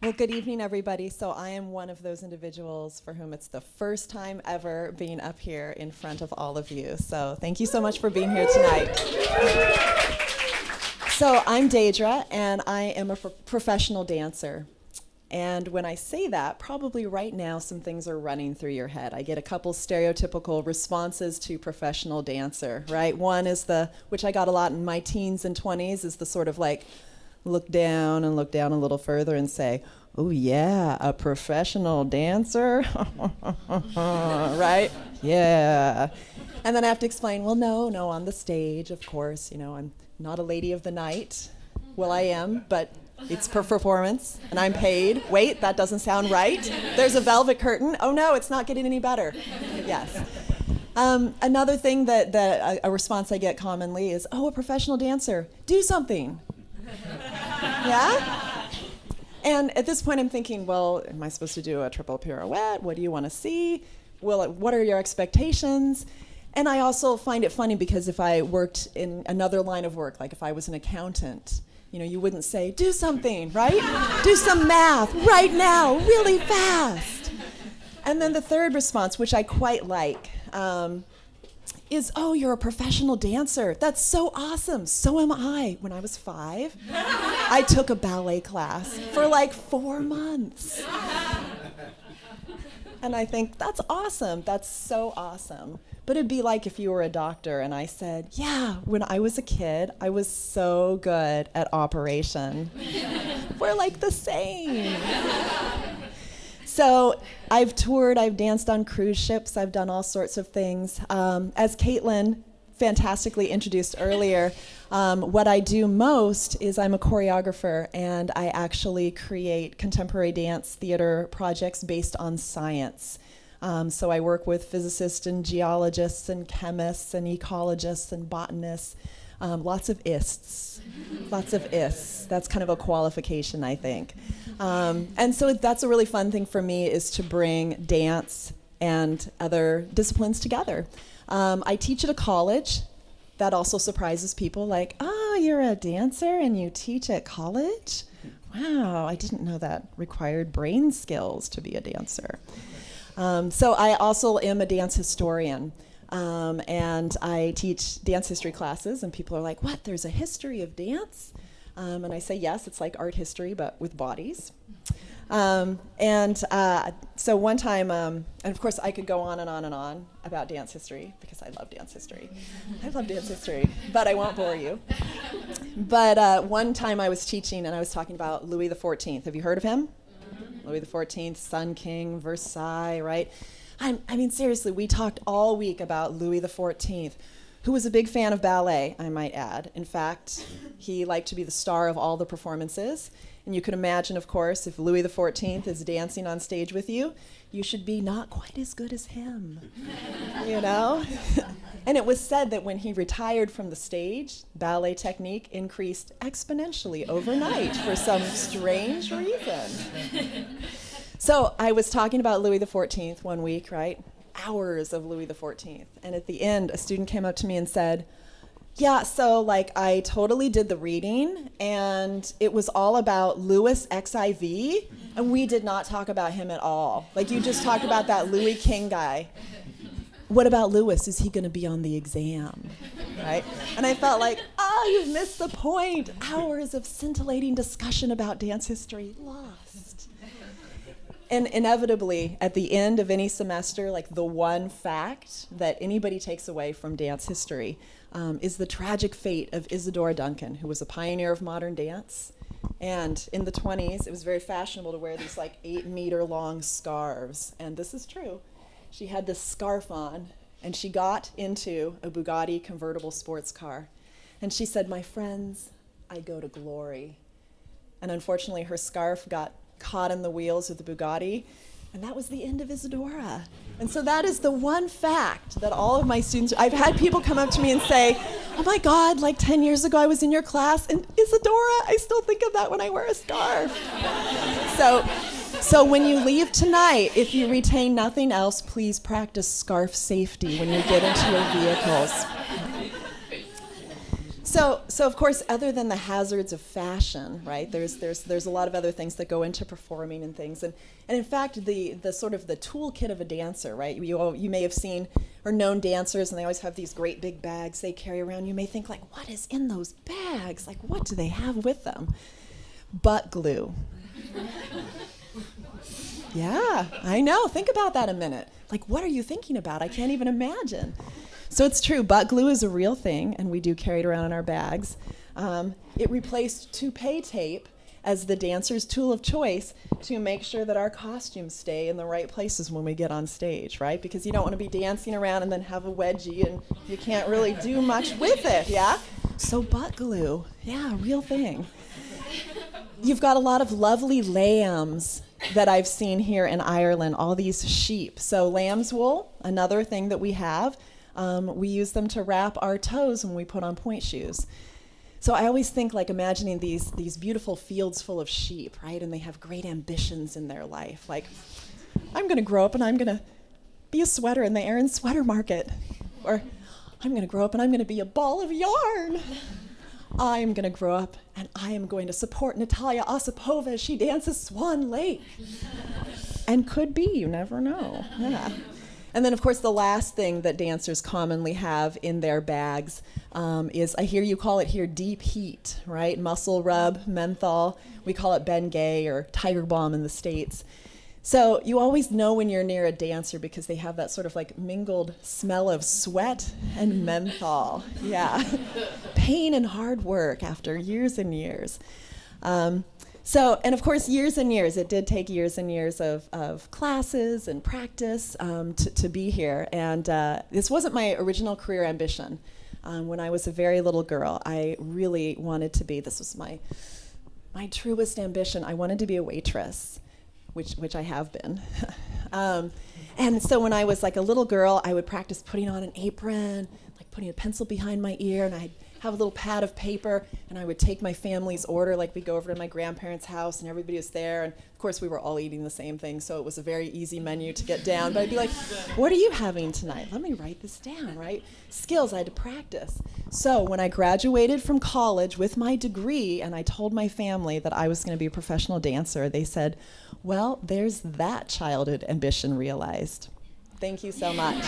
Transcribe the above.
Well, good evening, everybody. So I am one of those individuals for whom it's the first time ever being up here in front of all of you. So thank you so much for being here tonight. So I'm Deidre, and I am a professional dancer. And when I say that, probably right now some things are running through your head. I get a couple stereotypical responses to professional dancer, right? One is which I got a lot in my teens and 20s, is the sort of like, look down a little further and say, oh yeah, a professional dancer? Right? Yeah. And then I have to explain, well, no, on the stage, of course, I'm not a lady of the night. Well, I am, but it's per performance, and I'm paid. Wait, that doesn't sound right. There's a velvet curtain. Oh no, it's not getting any better. Yes. Another thing that a response I get commonly is, oh, a professional dancer, do something. Yeah? And at this point I'm thinking, well, am I supposed to do a triple pirouette? What do you want to see? Well, what are your expectations? And I also find it funny because if I worked in another line of work, like if I was an accountant, you wouldn't say, do something, right? Do some math right now, really fast. And then the third response, which I quite like, is, oh, you're a professional dancer. That's so awesome. So am I. When I was 5, I took a ballet class for like 4 months. And I think, that's awesome. That's so awesome. But it'd be like if you were a doctor and I said, yeah, when I was a kid, I was so good at operation. We're like the same. So I've toured, I've danced on cruise ships, I've done all sorts of things. As Caitlin fantastically introduced earlier, what I do most is I'm a choreographer, and I actually create contemporary dance theater projects based on science. So I work with physicists and geologists and chemists and ecologists and botanists. Lots of ists. Lots of ists. That's kind of a qualification, I think. And so that's a really fun thing for me, is to bring dance and other disciplines together. I teach at a college. That also surprises people, like, oh, you're a dancer and you teach at college? Wow, I didn't know that required brain skills to be a dancer. So I also am a dance historian. And I teach dance history classes, and people are like, what, there's a history of dance? And I say, yes, it's like art history, but with bodies. So one time, and of course I could go on and on and on about dance history, because I love dance history. I love dance history, but I won't bore you. But one time I was teaching, and I was talking about Louis XIV. Have you heard of him? Louis XIV, Sun King, Versailles, right? I mean, seriously, we talked all week about Louis XIV, who was a big fan of ballet, I might add. In fact, he liked to be the star of all the performances. And you can imagine, of course, if Louis XIV is dancing on stage with you, you should be not quite as good as him, And it was said that when he retired from the stage, ballet technique increased exponentially overnight for some strange reason. So I was talking about Louis XIV one week, right? Hours of Louis XIV. And at the end, a student came up to me and said, yeah, so I totally did the reading, and it was all about Louis XIV, and we did not talk about him at all. You just talked about that Louis King guy. What about Louis? Is he going to be on the exam? Right? And I felt like, you've missed the point. Hours of scintillating discussion about dance history lost. And inevitably, at the end of any semester, the one fact that anybody takes away from dance history is the tragic fate of Isadora Duncan, who was a pioneer of modern dance. And in the 1920s, it was very fashionable to wear these 8-meter-long scarves. And this is true. She had this scarf on, and she got into a Bugatti convertible sports car. And she said, my friends, I go to glory. And unfortunately, her scarf got caught in the wheels of the Bugatti, and that was the end of Isadora. And so that is the one fact that all of my students, I've had people come up to me and say, oh my God, 10 years ago I was in your class, and Isadora, I still think of that when I wear a scarf. So when you leave tonight, if you retain nothing else, please practice scarf safety when you get into your vehicles. So of course, other than the hazards of fashion, right? There's a lot of other things that go into performing and things, and in fact, the sort of the toolkit of a dancer, right? You may have seen or known dancers, and they always have these great big bags they carry around. You may think like, what is in those bags? Like, what do they have with them? Butt glue. Yeah, I know. Think about that a minute. Like, what are you thinking about? I can't even imagine. So it's true, butt glue is a real thing, and we do carry it around in our bags. It replaced toupee tape as the dancer's tool of choice to make sure that our costumes stay in the right places when we get on stage, right? Because you don't want to be dancing around and then have a wedgie and you can't really do much with it, yeah? So butt glue, yeah, real thing. You've got a lot of lovely lambs that I've seen here in Ireland, all these sheep. So lamb's wool, another thing that we have. We use them to wrap our toes when we put on pointe shoes. So I always think like imagining these beautiful fields full of sheep, right? And they have great ambitions in their life. Like, I'm going to grow up and I'm going to be a sweater in the Aaron Sweater Market. Or I'm going to grow up and I'm going to be a ball of yarn. I'm going to grow up and I am going to support Natalia Osipova as she dances Swan Lake. And could be, you never know. Yeah. And then, of course, the last thing that dancers commonly have in their bags is, I hear you call it here, deep heat, right? Muscle rub, menthol. We call it Bengay or Tiger Balm in the States. So you always know when you're near a dancer because they have that sort of like mingled smell of sweat and menthol. Yeah. Pain and hard work after years and years. So, and of course, years and years, it did take years and years of classes and practice to be here. And this wasn't my original career ambition. When I was a very little girl, I really wanted to be, this was my truest ambition, I wanted to be a waitress, which I have been. And so when I was like a little girl, I would practice putting on an apron, like putting a pencil behind my ear, and I'd have a little pad of paper, and I would take my family's order, like we'd go over to my grandparents' house, and everybody was there, and of course we were all eating the same thing, so it was a very easy menu to get down, but I'd be like, what are you having tonight? Let me write this down, right? Skills I had to practice. So when I graduated from college with my degree, and I told my family that I was going to be a professional dancer, they said, well, there's that childhood ambition realized. Thank you so much.